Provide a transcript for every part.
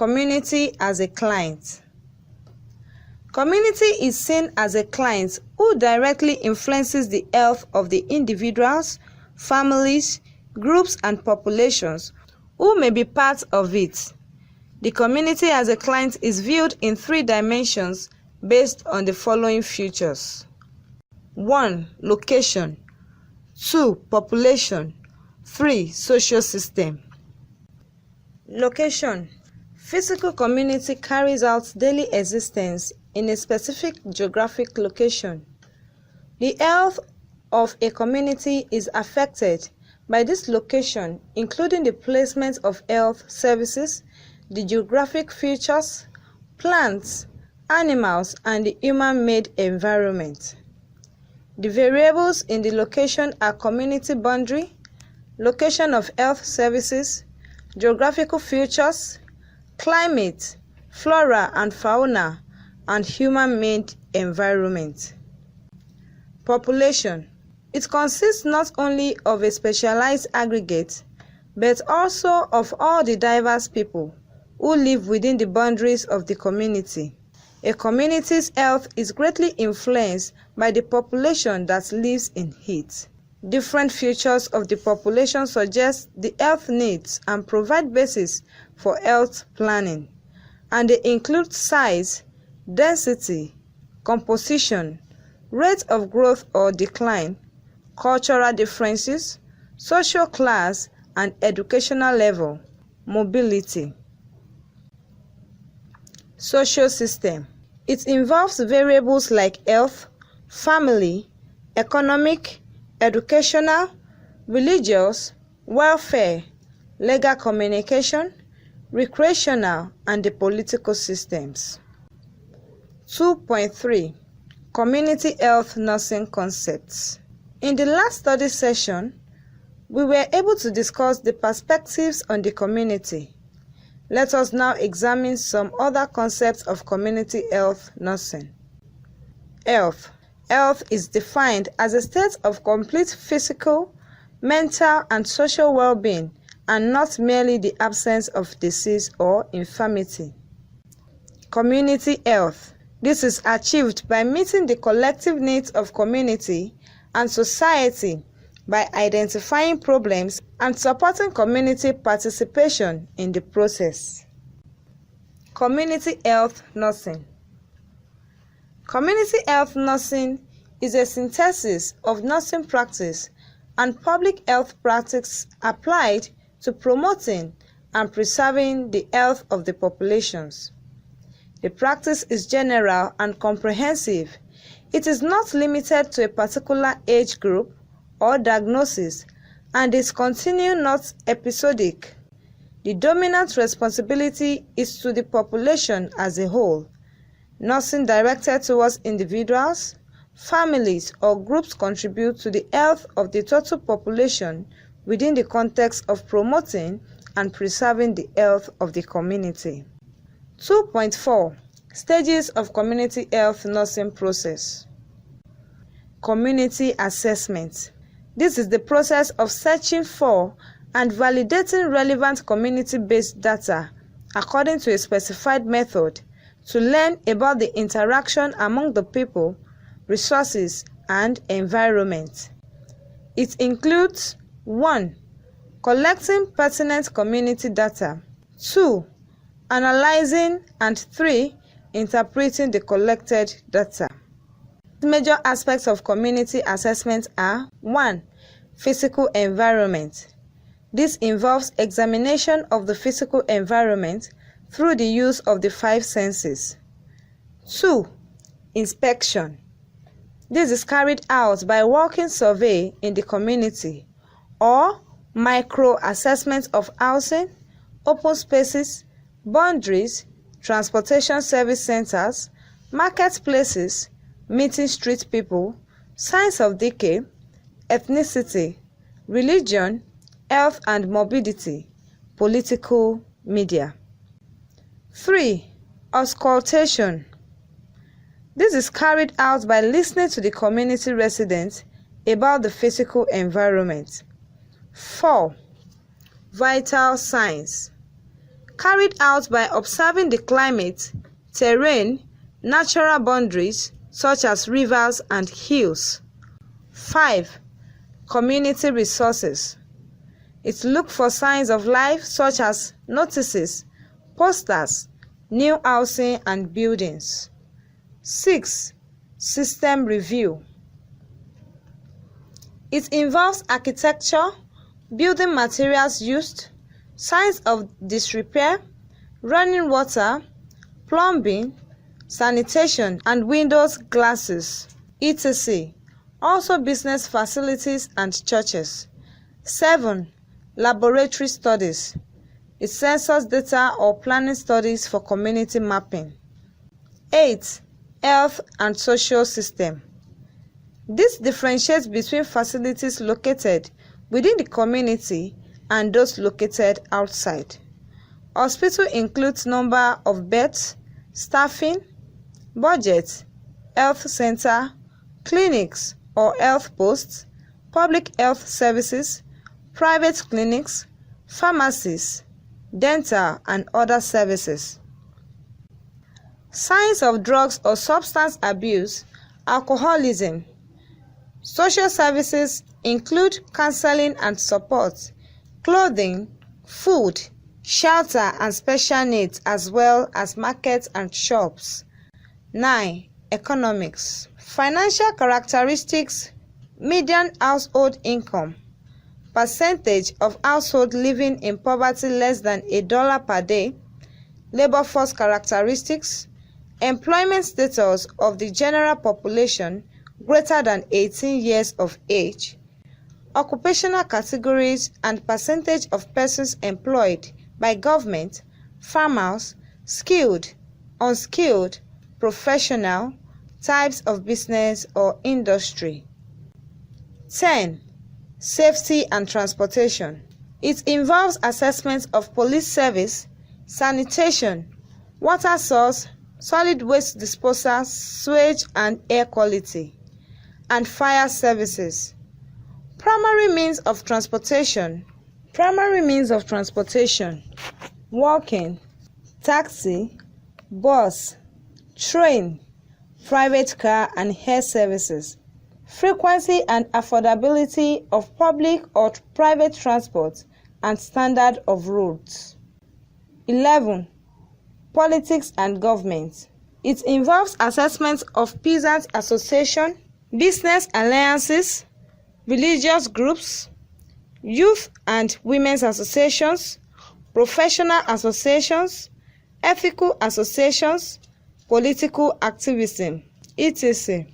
Community as a client. Community is seen as a client who directly influences the health of the individuals, families, groups, and populations who may be part of it. The community as a client is viewed in 3 dimensions based on the following features. 1. Location. 2. Population. 3. Social system. Location. Physical community carries out daily existence in a specific geographic location. The health of a community is affected by this location, including the placement of health services, the geographic features, plants, animals, and the human-made environment. The variables in the location are community boundary, location of health services, geographical features, climate, flora and fauna, and human-made environment. Population. It consists not only of a specialized aggregate, but also of all the diverse people who live within the boundaries of the community. A community's health is greatly influenced by the population that lives in it. Different features of the population suggest the health needs and provide basis for health planning, and they include size, density, composition, rate of growth or decline, cultural differences, social class and educational level, mobility. Social system. It involves variables like health, family, economic, educational, religious, welfare, legal communication, recreational, and the political systems. 2.3 Community Health Nursing Concepts. In the last study session, we were able to discuss the perspectives on the community. Let us now examine some other concepts of community health nursing. Health. Health is defined as a state of complete physical, mental, and social well-being, and not merely the absence of disease or infirmity. Community health. This is achieved by meeting the collective needs of community and society by identifying problems and supporting community participation in the process. Community health nursing. Community health nursing is a synthesis of nursing practice and public health practice applied to promoting and preserving the health of the populations. The practice is general and comprehensive. It is not limited to a particular age group or diagnosis and is continued, not episodic. The dominant responsibility is to the population as a whole. Nursing directed towards individuals, families, or groups contribute to the health of the total population within the context of promoting and preserving the health of the community. 2.4 Stages of community health nursing process. Community assessment. This is the process of searching for and validating relevant community-based data according to a specified method to learn about the interaction among the people, resources, and environment. It includes 1. Collecting pertinent community data, 2. Analyzing, and 3. Interpreting the collected data. Major aspects of community assessment are 1. Physical environment. This involves examination of the physical environment through the use of the 5 senses. 2. Inspection. This is carried out by walking survey in the community or micro-assessment of housing, open spaces, boundaries, transportation service centers, marketplaces, meeting street people, signs of decay, ethnicity, religion, health and morbidity, political media. 3. Auscultation. This is carried out by listening to the community residents about the physical environment. 4. Vital signs. carried out by observing the climate, terrain, natural boundaries such as rivers and hills. 5. Community resources. It looks for signs of life such as notices, posters, new housing and buildings. 6. System review. It involves architecture, building materials used, signs of disrepair, running water, plumbing, sanitation and windows, glasses, etc. Also business facilities and churches. 7. Laboratory studies. It census data or planning studies for community mapping. 8. Health and social system. This differentiates between facilities located within the community and those located outside. Hospital includes number of beds, staffing, budget, health center, clinics or health posts, public health services, private clinics, pharmacies, dental and other services. Signs of drugs or substance abuse, alcoholism. Social services include counseling and support, clothing, food, shelter and special needs, as well as markets and shops. 9. Economics. Financial characteristics, median household income, percentage of household living in poverty less than $1 per day, labor force characteristics, employment status of the general population greater than 18 years of age, occupational categories and percentage of persons employed by government, farmers, skilled, unskilled, professional, types of business or industry. 10. Safety and transportation. It involves assessments of police service, sanitation, water source, solid waste disposal, sewage and air quality, and fire services. Primary means of transportation. Walking, taxi, bus, train, private car and air services. Frequency and affordability of public or private transport and standard of roads. 11. Politics and government. It involves assessments of peasant association, business alliances, religious groups, youth and women's associations, professional associations, ethical associations, political activism, etc.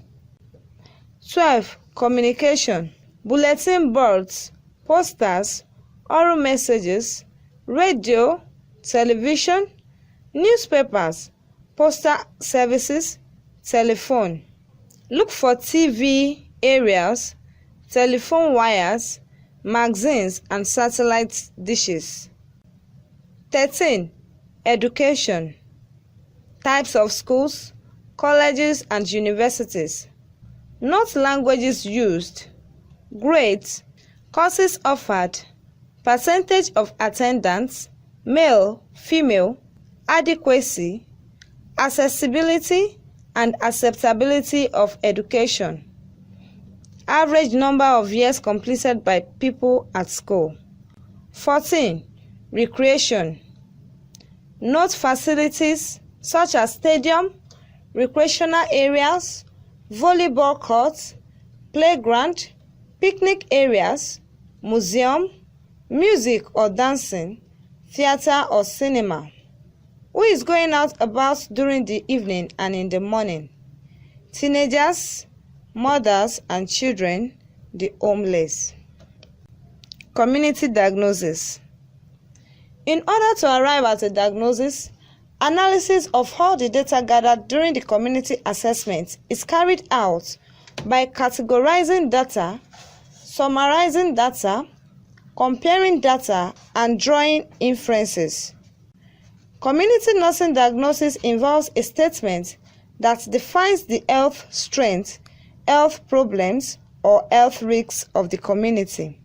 12. Communication. Bulletin boards, posters, oral messages, radio, television, newspapers, postal services, telephone. Look for TV aerials, telephone wires, magazines and satellite dishes. 13. Education. Types of schools, colleges and universities. Note languages used, grades, courses offered, percentage of attendance, male, female, adequacy, accessibility and acceptability of education. Average number of years completed by people at school. 14. Recreation. Note facilities such as stadium, recreational areas, volleyball courts, playground, picnic areas, museum, music or dancing, theater or cinema. Who is going out about during the evening and in the morning? Teenagers, mothers and children, the homeless. Community diagnosis. In order to arrive at a diagnosis, analysis of all the data gathered during the community assessment is carried out by categorizing data, summarizing data, comparing data, and drawing inferences. Community nursing diagnosis involves a statement that defines the health strength, health problems, or health risks of the community.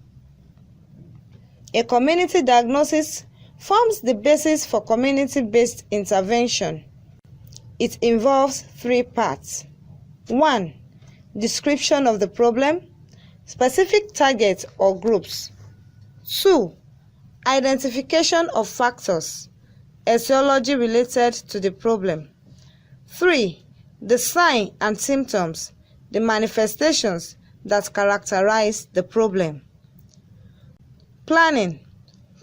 A community diagnosis forms the basis for community-based intervention. It involves 3 parts. 1. Description of the problem, specific targets or groups. 2. Identification of factors, etiology related to the problem. 3. The signs and symptoms, the manifestations that characterize the problem. Planning.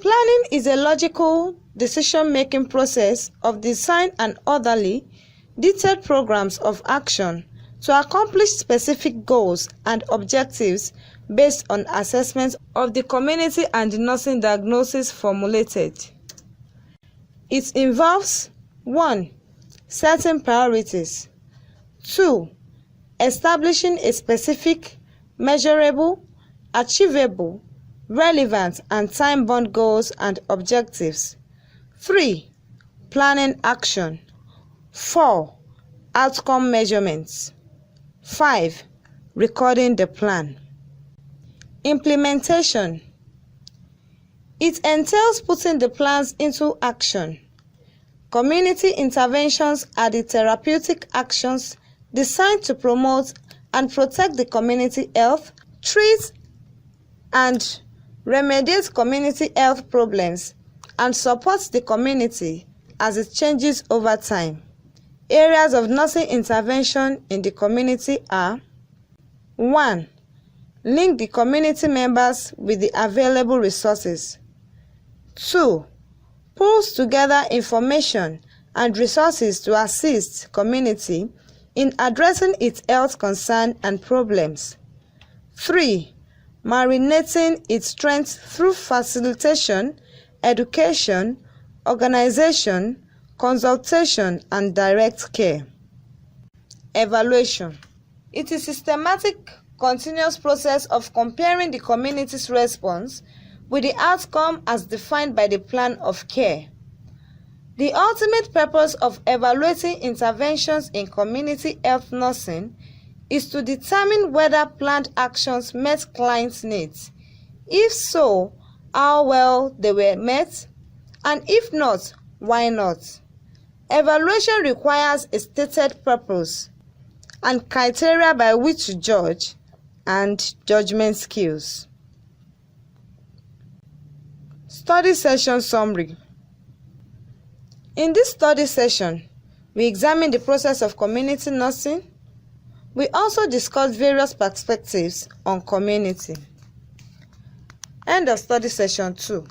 Planning is a logical decision-making process of design and orderly, detailed programs of action to accomplish specific goals and objectives based on assessment of the community and the nursing diagnosis formulated. It involves 1. Setting priorities. 2. Establishing a specific, measurable, achievable, relevant and time-bound goals and objectives. 3. Planning action. 4. Outcome measurements. 5. Recording the plan. Implementation. It entails putting the plans into action. Community interventions are the therapeutic actions designed to promote and protect the community health, treat and remediate community health problems, and support the community as it changes over time. Areas of nursing intervention in the community are: 1. Link the community members with the available resources. 2. Pulls together information and resources to assist community in addressing its health concerns and problems. 3. Marinating its strengths through facilitation, education, organization, consultation, and direct care. Evaluation. It is a systematic, continuous process of comparing the community's response with the outcome as defined by the plan of care. The ultimate purpose of evaluating interventions in community health nursing is to determine whether planned actions met clients' needs. If so, how well they were met, and if not, why not. Evaluation requires a stated purpose and criteria by which to judge, and judgment skills. Study session summary. In this study session, we examine the process of community nursing. We also discuss various perspectives on community. End of study session 2.